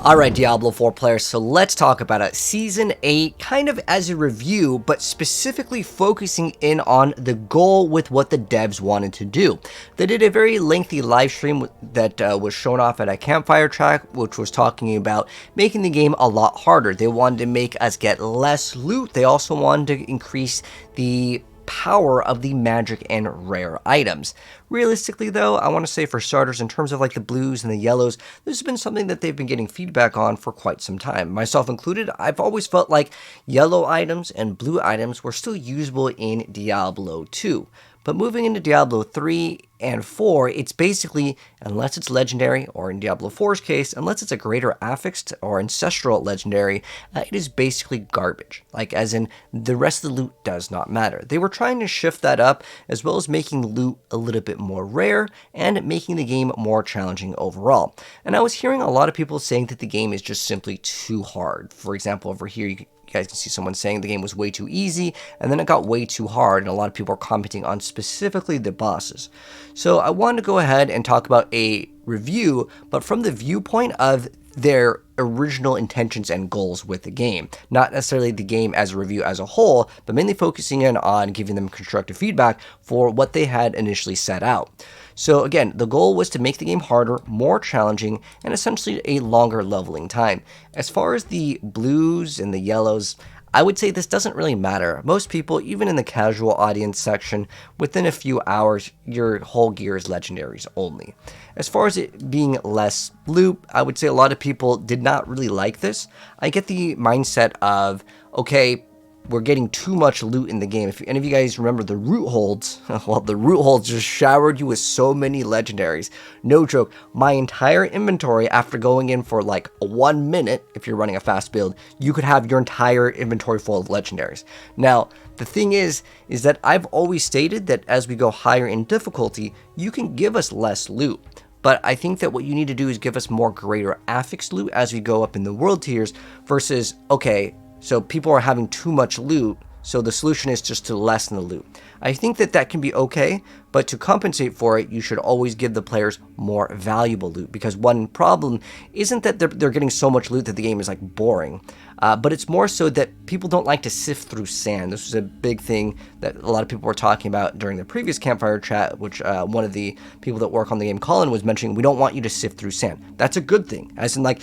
Alright, Diablo 4 players, so let's talk about it. Season 8, kind of as a review, but specifically focusing in on the goal with what the devs wanted to do. They did a very lengthy live stream that was shown off at a campfire track, which was talking about making the game a lot harder. They wanted to make us get less loot. They also wanted to increase the power of the magic and rare items. Realistically though, I want to say for starters, in terms of like the blues and the yellows, this has been something that they've been getting feedback on for quite some time. Myself included, I've always felt like yellow items and blue items were still usable in Diablo 2. But moving into Diablo 3 and 4, it's basically, unless it's legendary, or in Diablo 4's case, unless it's a greater affixed or ancestral legendary, it is basically garbage. Like, as in, the rest of the loot does not matter. They were trying to shift that up, as well as making loot a little bit more rare, and making the game more challenging overall. And I was hearing a lot of people saying that the game is just simply too hard. For example, over here, you guys can see someone saying the game was way too easy, and then it got way too hard, and a lot of people are commenting on specifically the bosses. So I wanted to go ahead and talk about a review, but from the viewpoint of their original intentions and goals with the game. Not necessarily the game as a review as a whole, but mainly focusing in on giving them constructive feedback for what they had initially set out. So again, the goal was to make the game harder, more challenging, and essentially a longer leveling time. As far as the blues and the yellows, I would say this doesn't really matter. Most people, even in the casual audience section, within a few hours, your whole gear is legendaries only. As far as it being less loot, I would say a lot of people did not really like this. I get the mindset of, okay, we're getting too much loot in the game. If any of you guys remember the root holds, well, the root holds just showered you with so many legendaries. No joke, my entire inventory after going in for like 1 minute, if you're running a fast build, you could have your entire inventory full of legendaries. Now, the thing is that I've always stated that as we go higher in difficulty, you can give us less loot. But I think that what you need to do is give us more greater affixed loot as we go up in the world tiers versus, okay, so people are having too much loot, so the solution is just to lessen the loot. I think that that can be okay, but to compensate for it, you should always give the players more valuable loot, because one problem isn't that they're getting so much loot that the game is like boring, but it's more so that people don't like to sift through sand. This was a big thing that a lot of people were talking about during the previous campfire chat, which one of the people that work on the game, Colin, was mentioning. We don't want you to sift through sand. That's a good thing, as in like,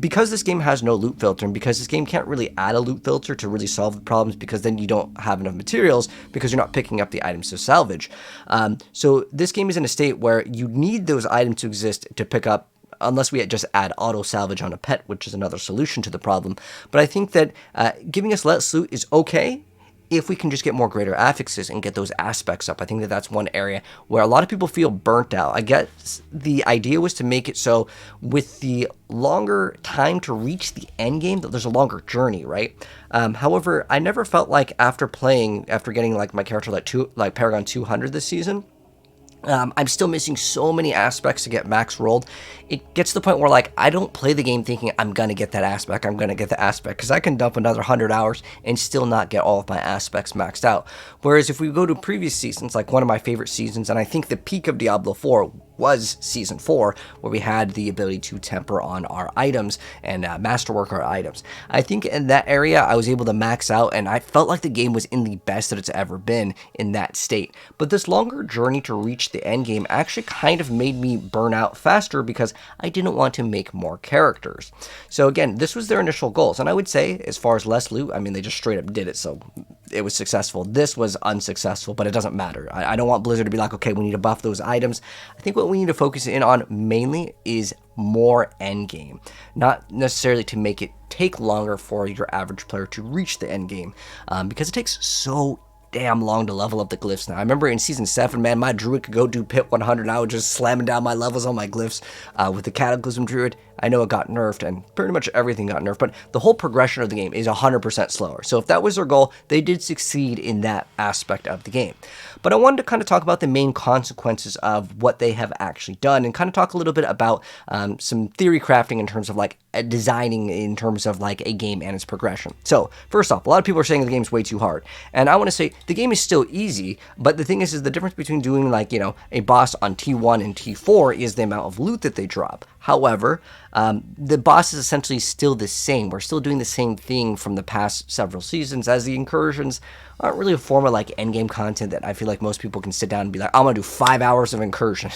because this game has no loot filter, and because this game can't really add a loot filter to really solve the problems, because then you don't have enough materials because you're not picking up the items to salvage. So this game is in a state where you need those items to exist to pick up, unless we just add auto salvage on a pet, which is another solution to the problem. But I think that giving us less loot is okay if we can just get more greater affixes and get those aspects up. I think that that's one area where a lot of people feel burnt out. I guess the idea was to make it so with the longer time to reach the end game, that there's a longer journey, right? However, I never felt like after getting like my character like Paragon 200 this season, I'm still missing so many aspects to get max rolled. It gets to the point where like I don't play the game thinking I'm gonna get that aspect, because I can dump another 100 hours and still not get all of my aspects maxed out. Whereas if we go to previous seasons, like one of my favorite seasons, and I think the peak of Diablo 4 was Season 4, where we had the ability to temper on our items and masterwork our items. I think in that area, I was able to max out, and I felt like the game was in the best that it's ever been in that state. But this longer journey to reach the end game actually kind of made me burn out faster, because I didn't want to make more characters. So again, this was their initial goals, and I would say, as far as less loot, I mean, they just straight up did it, so it was successful. This was unsuccessful, but it doesn't matter. I don't want Blizzard to be like, okay, we need to buff those items. I think what we need to focus in on mainly is more endgame, not necessarily to make it take longer for your average player to reach the endgame, because it takes so damn long to level up the glyphs now. I remember in Season 7, man, my druid could go do pit 100, and I was just slamming down my levels on my glyphs with the Cataclysm Druid. I know it got nerfed, and pretty much everything got nerfed, but the whole progression of the game is 100% slower. So if that was their goal, they did succeed in that aspect of the game. But I wanted to kind of talk about the main consequences of what they have actually done, and kind of talk a little bit about some theory crafting in terms of like designing in terms of like a game and its progression. So first off, a lot of people are saying the game's way too hard, and I want to say the game is still easy, but the thing is the difference between doing like, you know, a boss on T1 and T4 is the amount of loot that they drop. However, the boss is essentially still the same. We're still doing the same thing from the past several seasons, as the incursions aren't really a form of like endgame content that I feel like most people can sit down and be like, I'm gonna do 5 hours of incursion,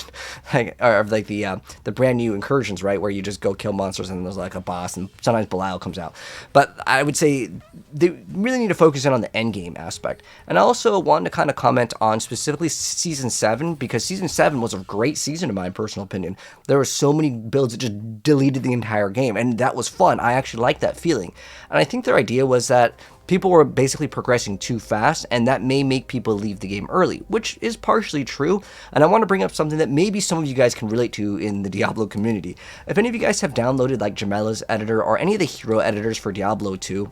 or like the brand new incursions, right, where you just go kill monsters and there's like a boss, and sometimes Belial comes out. But I would say they really need to focus in on the endgame aspect. And I also wanted to kind of comment on specifically season 7, because season 7 was a great season in my personal opinion. There were so many builds that just deleted the entire game, and that was fun. I actually liked that feeling. And I think their idea was that people were basically progressing too fast, and that may make people leave the game early, which is partially true. And I want to bring up something that maybe some of you guys can relate to in the Diablo community. If any of you guys have downloaded like Jamela's editor or any of the hero editors for Diablo 2,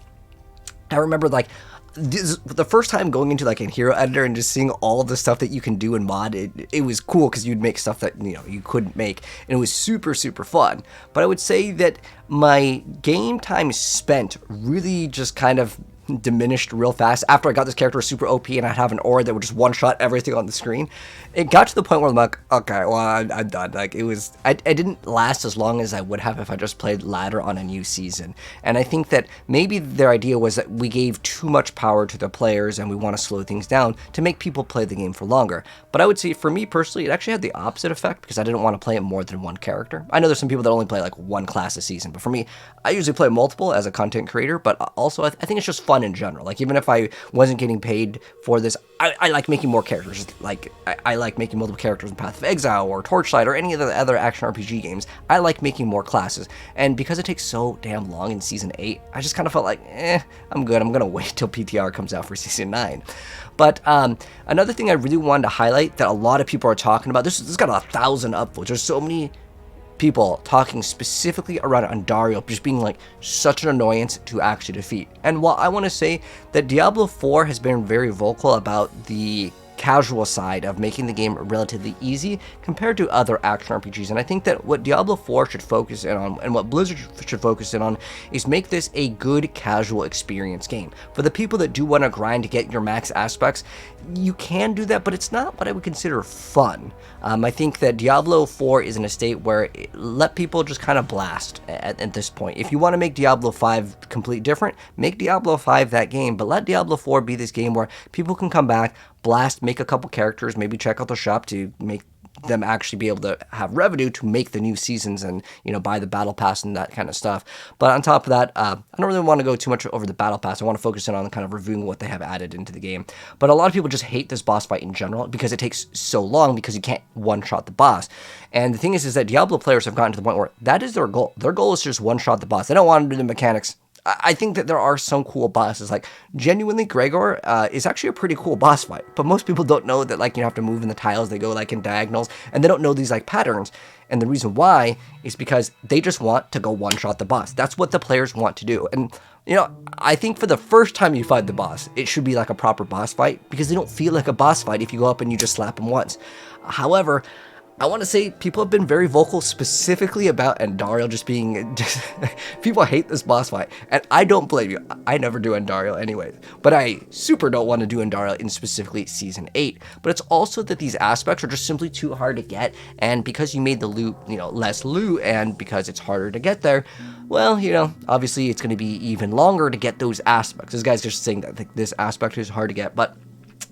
I remember like the first time going into like a hero editor and just seeing all the stuff that you can do in mod, it was cool because you'd make stuff that, you know, you couldn't make, and it was super fun. But I would say that my game time spent really just kind of diminished real fast after I got this character super OP and I'd have an aura that would just one-shot everything on the screen. It got to the point where I'm like, okay, well, I'm done. Like, it was, I didn't last as long as I would have if I just played ladder on a new season. And I think that maybe their idea was that we gave too much power to the players and we want to slow things down to make people play the game for longer. But I would say for me personally, it actually had the opposite effect because I didn't want to play it more than one character. I know there's some people that only play like one class a season, but for me, I usually play multiple as a content creator, but also I think it's just fun in general. Like, even if I wasn't getting paid for this, I like making more characters. Like, I like making multiple characters in Path of Exile or Torchlight or any of the other action RPG games. I like making more classes. And because it takes so damn long in Season 8, I just kind of felt like, I'm good. I'm going to wait till PTR comes out for Season 9. But another thing I really wanted to highlight that a lot of people are talking about, this got 1,000 upvotes. There's so many people talking specifically around Andariel just being like such an annoyance to actually defeat. And while I want to say that Diablo 4 has been very vocal about the casual side of making the game relatively easy compared to other action RPGs, and I think that what Diablo 4 should focus in on and what Blizzard should focus in on is make this a good casual experience game. For the people that do want to grind to get your max aspects, you can do that, but it's not what I would consider fun. I think that Diablo 4 is in a state where let people just kind of blast at this point. If you want to make Diablo 5 completely different, make Diablo 5 that game, but let Diablo 4 be this game where people can come back, blast, make a couple characters, maybe check out the shop to make them actually be able to have revenue to make the new seasons and, you know, buy the battle pass and that kind of stuff. But on top of that, I don't really want to go too much over the battle pass. I want to focus in on kind of reviewing what they have added into the game. But a lot of people just hate this boss fight in general because it takes so long because you can't one-shot the boss. And the thing is that Diablo players have gotten to the point where that is their goal. Their goal is to just one-shot the boss. They don't want to do the mechanics. I think that there are some cool bosses, like genuinely Gregor is actually a pretty cool boss fight, but most people don't know that, like, you have to move in the tiles, they go like in diagonals, and they don't know these like patterns. And the reason why is because they just want to go one-shot the boss. That's what the players want to do. And, you know, I think for the first time you fight the boss, it should be like a proper boss fight because they don't feel like a boss fight if you go up and you just slap them once. However, I want to say people have been very vocal specifically about Andariel just being, people hate this boss fight, and I don't blame you. I never do Andariel anyways, but I super don't want to do Andariel in specifically Season 8, but it's also that these aspects are just simply too hard to get, and because you made the loot, you know, less loot, and because it's harder to get there, well, you know, obviously it's going to be even longer to get those aspects. This guy's just saying that this aspect is hard to get, but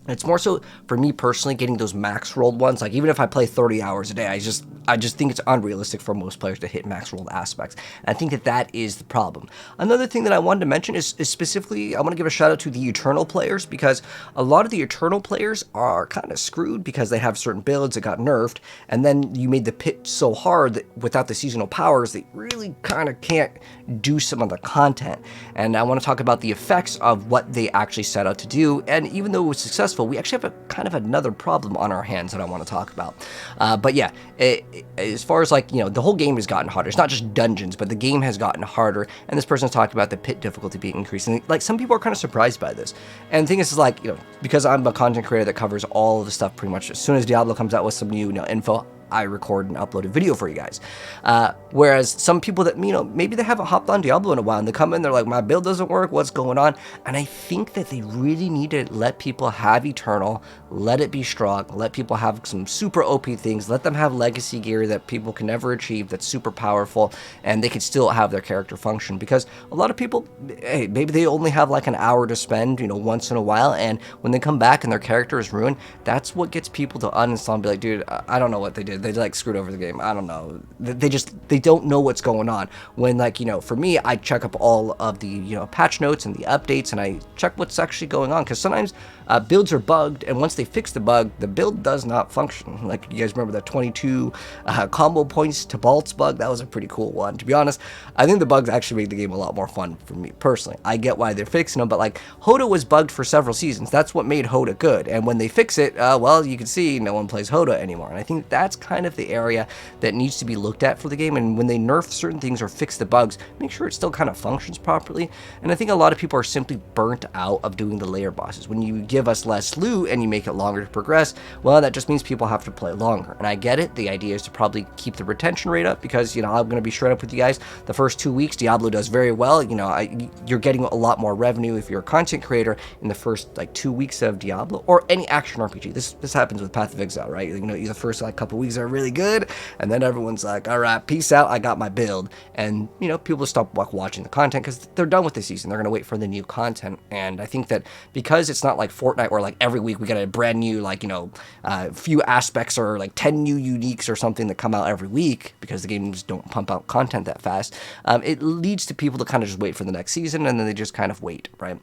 it's more so for me personally getting those max rolled ones. Like, even if I play 30 hours a day, I just think it's unrealistic for most players to hit max rolled aspects. And I think that is the problem. Another thing that I wanted to mention is specifically, I want to give a shout out to the Eternal players, because a lot of the Eternal players are kind of screwed because they have certain builds that got nerfed, and then you made the pit so hard that without the seasonal powers, they really kind of can't do some of the content. And I want to talk about the effects of what they actually set out to do, and even though it was successful, we actually have a kind of another problem on our hands that I want to talk about. But yeah, as far as, like, you know, the whole game has gotten harder. It's not just dungeons, but the game has gotten harder. And this person's talking about the pit difficulty being increased. And, like, some people are kind of surprised by this. And the thing is, like, you know, because I'm a content creator that covers all of the stuff pretty much. As soon as Diablo comes out with some new, you know, info, I record and upload a video for you guys. Whereas some people that, maybe they haven't hopped on Diablo in a while and they come in, they're like, my build doesn't work, what's going on? And I think that they really need to let people have Eternal, let it be strong, let people have some super OP things, let them have legacy gear that people can never achieve that's super powerful, and they can still have their character function. Because a lot of people, hey, maybe they only have like an hour to spend, once in a while, and when they come back and their character is ruined, that's what gets people to uninstall and be like, dude, I don't know what they did. They like screwed over the game. I don't know. They don't know what's going on. When for me, I check up all of the, patch notes and the updates, and I check what's actually going on, because sometimes builds are bugged, and once they fix the bug, the build does not function. Like, you guys remember that 22 combo points to bolts bug? That was a pretty cool one. To be honest, I think the bugs actually made the game a lot more fun for me personally. I get why they're fixing them, but like, Hoda was bugged for several seasons. That's what made Hoda good, and when they fix it, well, you can see no one plays Hoda anymore, and I think that's kind of the area that needs to be looked at for the game. And when they nerf certain things or fix the bugs, make sure it still kind of functions properly. And I think a lot of people are simply burnt out of doing the layer bosses. When you give us less loot and you make it longer to progress, well, that just means people have to play longer. And I get it. The idea is to probably keep the retention rate up, because, I'm going to be straight up with you guys. The first 2 weeks, Diablo does very well. You're getting a lot more revenue if you're a content creator in the first 2 weeks of Diablo, or any action RPG. This happens with Path of Exile, right? The first couple weeks are really good, and then everyone's like, all right, peace out, I got my build. And people stop watching the content because they're done with the season. They're going to wait for the new content. And I think that because it's not like Fortnite where every week we get a brand new few aspects, or 10 new uniques or something that come out every week, because the games don't pump out content that fast, it leads to people to kind of just wait for the next season, and then they just kind of wait, right?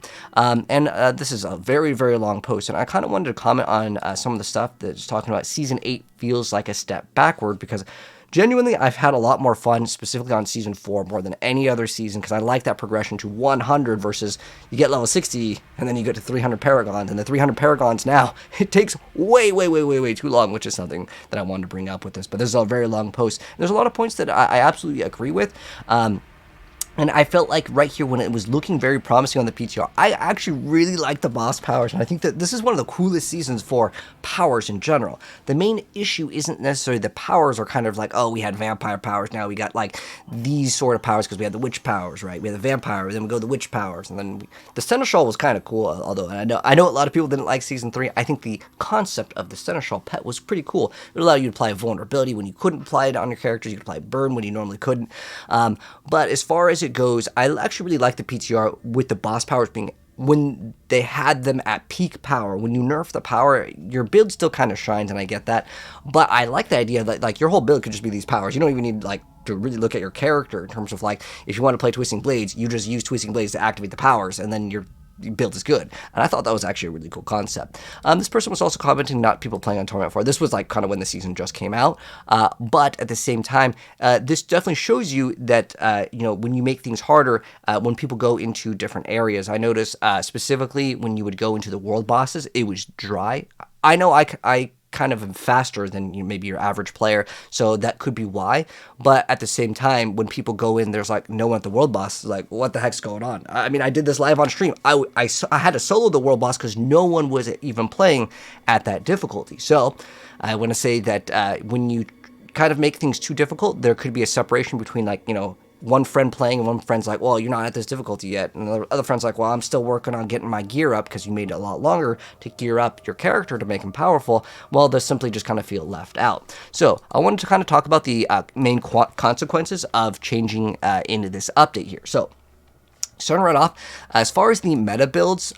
This is a very, very long post, and I kind of wanted to comment on some of the stuff that's talking about Season 8 feels like a step backward, because genuinely, I've had a lot more fun, specifically on Season 4, more than any other season, because I like that progression to 100 versus you get level 60, and then you get to 300 Paragons, and the 300 Paragons now, it takes way, way, way, way, way too long, which is something that I wanted to bring up with this. But this is a very long post. There's a lot of points that I absolutely agree with. And I felt like right here, when it was looking very promising on the PTR, I actually really like the boss powers. And I think that this is one of the coolest seasons for powers in general. The main issue isn't necessarily the powers are kind of like, oh, we had vampire powers, now we got these sort of powers because we had the witch powers, right? We had the vampire, then we go to the witch powers. And then the Seneschal was kind of cool, although I know a lot of people didn't like Season 3. I think the concept of the Seneschal pet was pretty cool. It allowed you to apply vulnerability when you couldn't apply it on your characters. You could apply burn when you normally couldn't. But as far as it goes, I actually really like the PTR with the boss powers being when they had them at peak power. When you nerf the power, your build still kind of shines, and I get that. But I like the idea that your whole build could just be these powers. You don't even need to really look at your character in terms of if you want to play Twisting Blades, you just use Twisting Blades to activate the powers, and then your build is good. And I thought that was actually a really cool concept. This person was also commenting, not people playing on Torment 4. This was kind of when the season just came out. But at the same time, this definitely shows you that, when you make things harder, when people go into different areas. I noticed specifically when you would go into the world bosses, it was dry. I know I kind of faster than maybe your average player, so that could be why. But at the same time, when people go in, there's no one at the world boss. What the heck's going on? I mean, I did this live on stream. I had to solo the world boss because no one was even playing at that difficulty. So I want to say that when you kind of make things too difficult, there could be a separation between one friend playing and one friend's like, well, you're not at this difficulty yet. And the other friend's like, well, I'm still working on getting my gear up because you made it a lot longer to gear up your character to make him powerful. Well, they simply just kind of feel left out. So I wanted to kind of talk about the main consequences of changing into this update here. So starting right off, as far as the meta builds,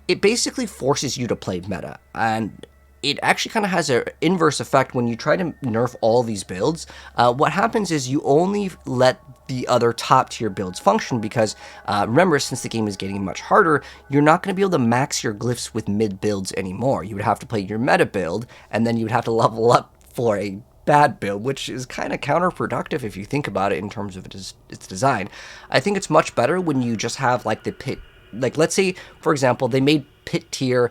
it basically forces you to play meta. And it actually kind of has an inverse effect when you try to nerf all these builds. What happens is you only let the other top tier builds function because remember, since the game is getting much harder, you're not going to be able to max your glyphs with mid builds anymore. You would have to play your meta build, and then you would have to level up for a bad build, which is kind of counterproductive if you think about it in terms of its design. I think it's much better when you just have the pit. Let's say, for example, they made pit tier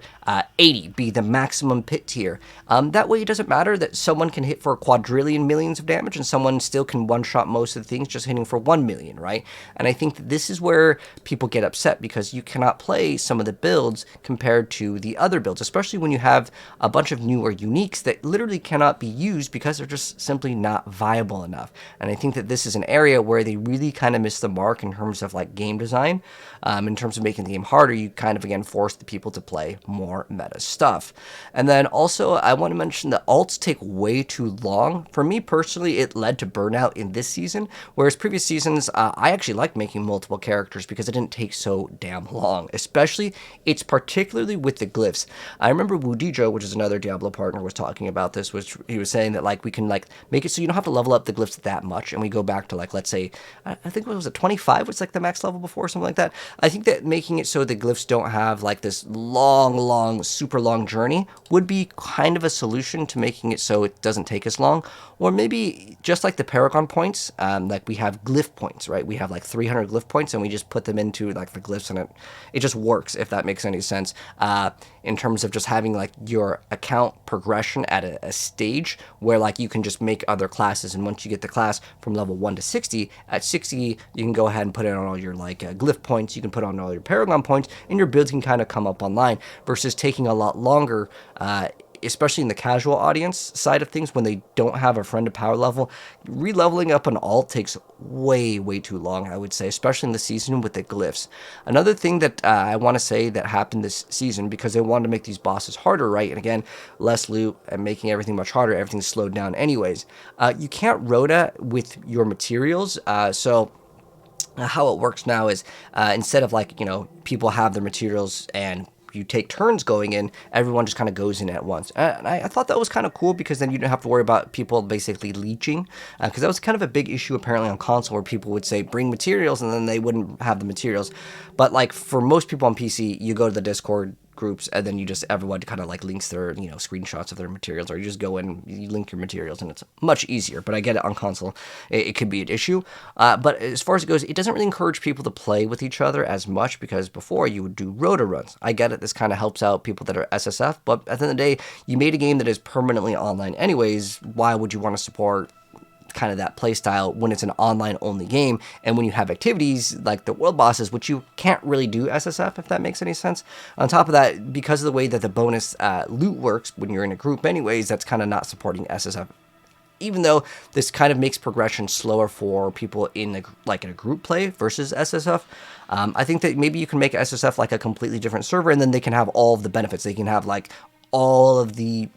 80 be the maximum pit tier. That way it doesn't matter that someone can hit for a quadrillion millions of damage and someone still can one-shot most of the things just hitting for 1 million, right? And I think that this is where people get upset because you cannot play some of the builds compared to the other builds, especially when you have a bunch of newer uniques that literally cannot be used because they're just simply not viable enough. And I think that this is an area where they really kind of miss the mark in terms of like game design. In terms of making the game harder, you kind of again force the people to play more meta stuff. And then also I want to mention that alts take way too long. For me personally, it led to burnout in this season, whereas previous seasons I actually liked making multiple characters because it didn't take so damn long. Especially, it's particularly with the glyphs. I remember Yugioh, which is another Diablo partner, was talking about this, which he was saying that like we can like make it so you don't have to level up the glyphs that much, and we go back to like, let's say, I think what was it, 25 was like the max level before, something like that. I think that making it so the glyphs don't have like this long, super long journey would be kind of a solution to making it so it doesn't take as long. Or maybe just like the Paragon points, like we have glyph points, right? We have like 300 glyph points and we just put them into like the glyphs, and it just works, if that makes any sense, in terms of just having like your account progression at a stage where like you can just make other classes, and once you get the class from level 1 to 60, at 60 you can go ahead and put in on all your like glyph points, you can put on all your Paragon points, and your builds can kind of come up online, versus taking a lot longer, especially in the casual audience side of things, when they don't have a friend to power level. Re-leveling up an alt takes way too long, I would say, especially in the season with the glyphs. Another thing that I want to say that happened this season, because they wanted to make these bosses harder, right? And again, less loot and making everything much harder, everything's slowed down anyways. You can't rota with your materials, so how it works now is instead of like, you know, people have their materials and you take turns going in, everyone just kind of goes in at once. And I thought that was kind of cool, because then you don't have to worry about people basically leeching, because that was kind of a big issue apparently on console, where people would say bring materials and then they wouldn't have the materials. But like for most people on PC, you go to the Discord groups and then you just, everyone kind of like links their, you know, screenshots of their materials, or you just go in, you link your materials, and it's much easier. But I get it, on console it could be an issue, but as far as it goes, it doesn't really encourage people to play with each other as much, because before you would do rota runs. I get it, this kind of helps out people that are SSF, but at the end of the day, you made a game that is permanently online anyways. Why would you want to support kind of that playstyle when it's an online only game, and when you have activities like the world bosses, which you can't really do SSF, if that makes any sense. On top of that, because of the way that the bonus loot works when you're in a group anyways, that's kind of not supporting SSF, even though this kind of makes progression slower for people in a group play versus SSF. I think that maybe you can make SSF like a completely different server, and then they can have all of the benefits. They can have like all of the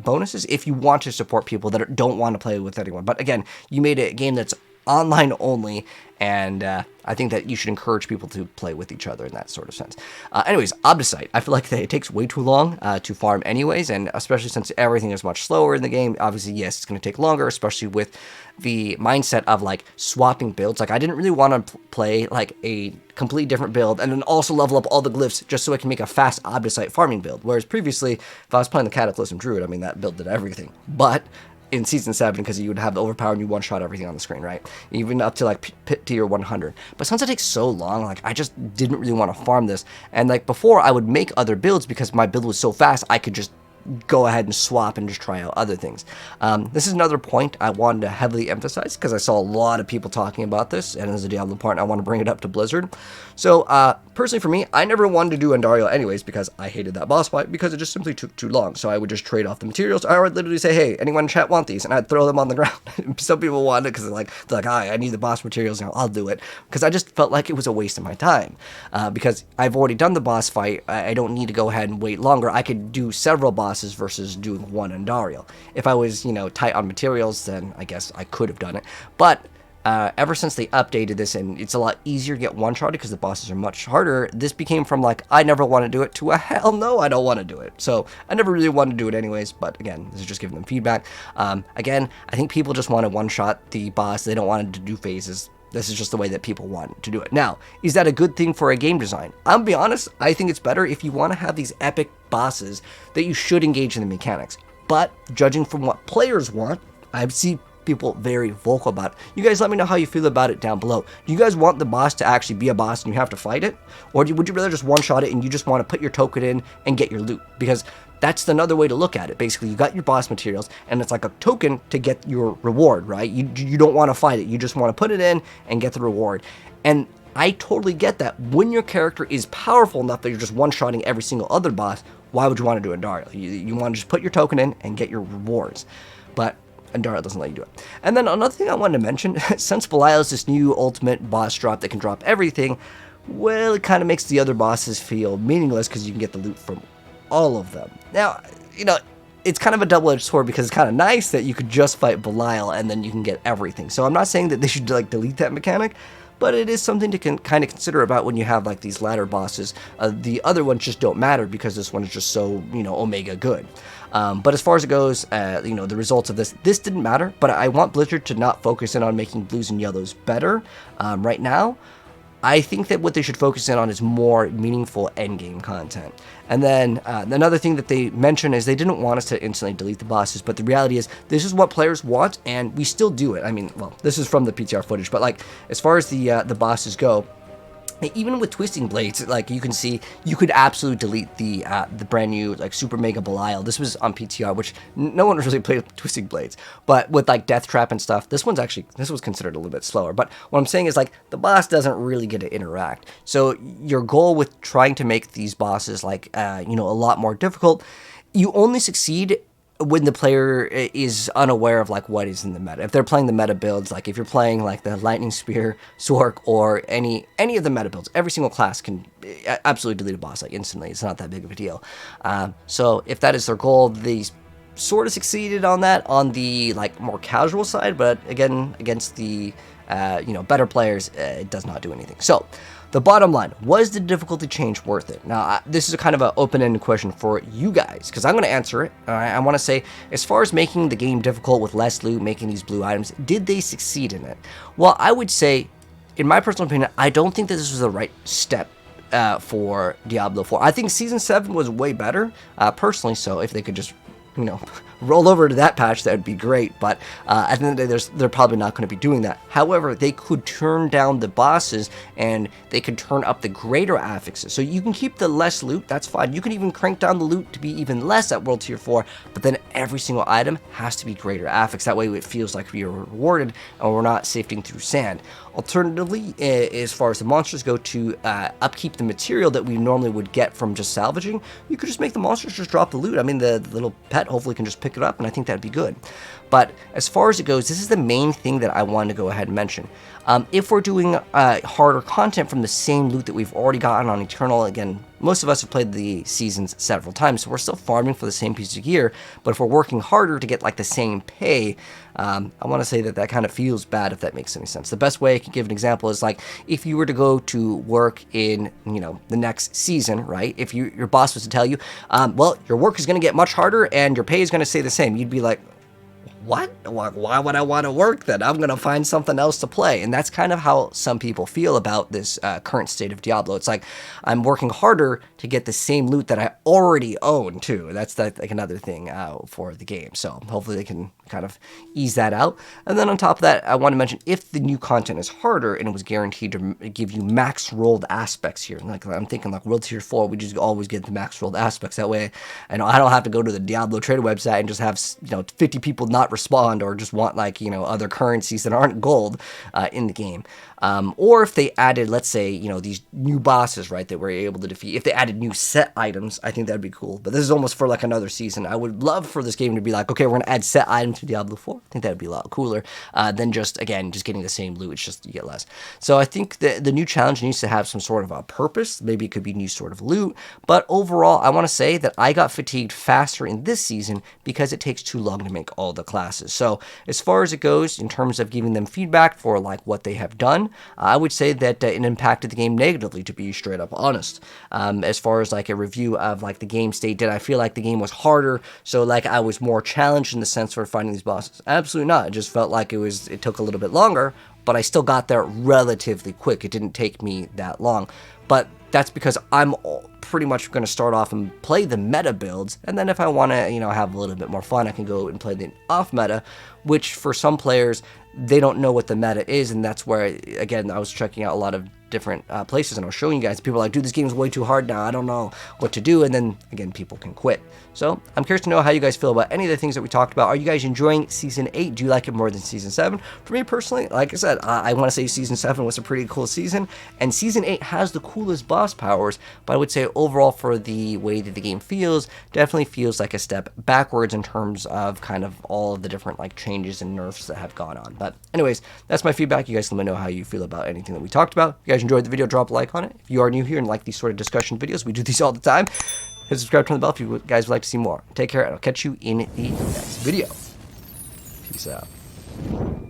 bonuses if you want to support people that don't want to play with anyone. But again, you made a game that's online only, and I think that you should encourage people to play with each other in that sort of sense. Anyways, Obdicite, I feel like it takes way too long to farm anyways, and especially since everything is much slower in the game, obviously, yes, it's going to take longer, especially with the mindset of like swapping builds. Like, I didn't really want to play like a completely different build and then also level up all the glyphs just so I can make a fast Obdicite farming build, whereas previously, if I was playing the Cataclysm Druid, I mean, that build did everything. But in Season 7, because you would have the overpower and you one-shot everything on the screen, right? Even up to, like, pit tier 100. But since it takes so long, like, I just didn't really want to farm this. And, like, before, I would make other builds because my build was so fast, I could just go ahead and swap and just try out other things. This is another point I wanted to heavily emphasize, because I saw a lot of people talking about this, and as a Diablo partner, I want to bring it up to Blizzard. So, personally for me, I never wanted to do Andariel anyways, because I hated that boss fight, because it just simply took too long. So I would just trade off the materials. I would literally say, hey, anyone in chat want these? And I'd throw them on the ground. Some people wanted it because they're like, I need the boss materials, and I'll do it. Because I just felt like it was a waste of my time. Because I've already done the boss fight, I don't need to go ahead and wait longer. I could do several bosses versus doing one Andariel. If I was, tight on materials, then I guess I could have done it. But ever since they updated this, and it's a lot easier to get one-shotted because the bosses are much harder, this became from like, I never want to do it, to a hell no, I don't want to do it. So I never really wanted to do it anyways, but again, this is just giving them feedback. Again, I think people just want to one-shot the boss. They don't want to do phases. This is just the way that people want to do it. Now, is that a good thing for a game design? I'll be honest, I think it's better if you want to have these epic bosses that you should engage in the mechanics. But judging from what players want, I see people very vocal about it. You guys let me know how you feel about it down below. Do you guys want the boss to actually be a boss and you have to fight it? Or would you rather just one-shot it and you just want to put your token in and get your loot? Because that's another way to look at it. Basically, you got your boss materials, and it's like a token to get your reward, right? You don't want to fight it. You just want to put it in and get the reward. And I totally get that. When your character is powerful enough that you're just one-shotting every single other boss, why would you want to do Andariel? You want to just put your token in and get your rewards. But Andariel doesn't let you do it. And then another thing I wanted to mention, since Belial is this new ultimate boss drop that can drop everything, well, it kind of makes the other bosses feel meaningless because you can get the loot from all of them. Now, you know, it's kind of a double-edged sword because it's kind of nice that you could just fight Belial and then you can get everything. So I'm not saying that they should like delete that mechanic, but it is something to kind of consider about when you have like these ladder bosses. The other ones just don't matter because this one is just so, you know, omega good. But as far as it goes, you know, the results of this didn't matter, but I want Blizzard to not focus in on making blues and yellows better right now. I think that what they should focus in on is more meaningful endgame content. And then another thing that they mentioned is they didn't want us to instantly delete the bosses, but the reality is this is what players want, and we still do it. I mean, well, this is from the PTR footage, but like as far as the bosses go, even with Twisting Blades, like you can see, you could absolutely delete the brand new like Super Mega Belial. This was on PTR, which no one really played with Twisting Blades, but with like Death Trap and stuff, this was considered a little bit slower. But what I'm saying is like the boss doesn't really get to interact. So your goal with trying to make these bosses like you know, a lot more difficult, you only succeed when the player is unaware of like what is in the meta. If they're playing the meta builds, like if you're playing like the Lightning Spear, Sorc, or any of the meta builds, every single class can absolutely delete a boss like instantly. It's not that big of a deal. So if that is their goal, they sort of succeeded on that on the like more casual side, but again, against the you know, better players, it does not do anything. So the bottom line, was the difficulty change worth it? Now, this is a kind of an open-ended question for you guys, because I'm going to answer it. I want to say, as far as making the game difficult with less loot, making these blue items, did they succeed in it? Well, I would say, in my personal opinion, I don't think that this was the right step for Diablo 4. I think Season 7 was way better, personally, so if they could just, you know, roll over to that patch, that would be great, but at the end of the day, they're probably not going to be doing that. However, they could turn down the bosses, and they could turn up the greater affixes. So you can keep the less loot, that's fine. You can even crank down the loot to be even less at World Tier 4, but then every single item has to be greater affix. That way it feels like we are rewarded, and we're not sifting through sand. Alternatively, as far as the monsters go, to upkeep the material that we normally would get from just salvaging, you could just make the monsters just drop the loot. I mean, the little pet hopefully can just pick it up, and I think that'd be good. But as far as it goes, this is the main thing that I wanted to go ahead and mention. If we're doing harder content from the same loot that we've already gotten on Eternal, again, most of us have played the seasons several times, so we're still farming for the same piece of gear, but if we're working harder to get like the same pay, I want to say that that kind of feels bad, if that makes any sense. The best way I can give an example is like if you were to go to work in, you know, the next season, right? If your boss was to tell you, well, your work is going to get much harder and your pay is going to stay the same, you'd be like, what? Why would I want to work then? I'm going to find something else to play. And that's kind of how some people feel about this current state of Diablo. It's like, I'm working harder to get the same loot that I already own, too. That's like another thing for the game. So hopefully they can kind of ease that out. And then on top of that, I want to mention, if the new content is harder and it was guaranteed to give you max rolled aspects here, like I'm thinking like World Tier 4, we just always get the max rolled aspects. That way, I don't have to go to the Diablo trader website and just have, you know, 50 people not respond or just want like, you know, other currencies that aren't gold in the game. Or if they added, let's say, you know, these new bosses, right, that we're able to defeat, if they added new set items, I think that'd be cool. But this is almost for like another season. I would love for this game to be like, okay, we're going to add set items to Diablo 4. I think that'd be a lot cooler than just getting the same loot. It's just you get less. So I think the new challenge needs to have some sort of a purpose. Maybe it could be new sort of loot. But overall, I want to say that I got fatigued faster in this season because it takes too long to make all the classes. So as far as it goes, in terms of giving them feedback for like what they have done, I would say that it impacted the game negatively, to be straight up honest. As far as like a review of like the game state, did I feel like the game was harder? So like I was more challenged in the sense for finding these bosses? Absolutely not. It just felt like it took a little bit longer, but I still got there relatively quick. It didn't take me that long. But that's because I'm pretty much going to start off and play the meta builds, and then if I want to, you know, have a little bit more fun, I can go and play the off meta, which for some players, they don't know what the meta is, and that's where, again, I was checking out a lot of different places, and I was showing you guys, people are like, dude, this game is way too hard now, I don't know what to do, and then, again, people can quit. So, I'm curious to know how you guys feel about any of the things that we talked about. Are you guys enjoying Season 8? Do you like it more than Season 7? For me, personally, like I said, I want to say Season 7 was a pretty cool season, and Season 8 has the coolest boss powers, but I would say overall, for the way that the game feels, definitely feels like a step backwards in terms of kind of all of the different, like, changes and nerfs that have gone on. But anyways, that's my feedback. You guys let me know how you feel about anything that we talked about. If you guys enjoyed the video, drop a like on it. If you are new here and like these sort of discussion videos, we do these all the time. Hit subscribe, turn the bell if you guys would like to see more. Take care, and I'll catch you in the next video. Peace out.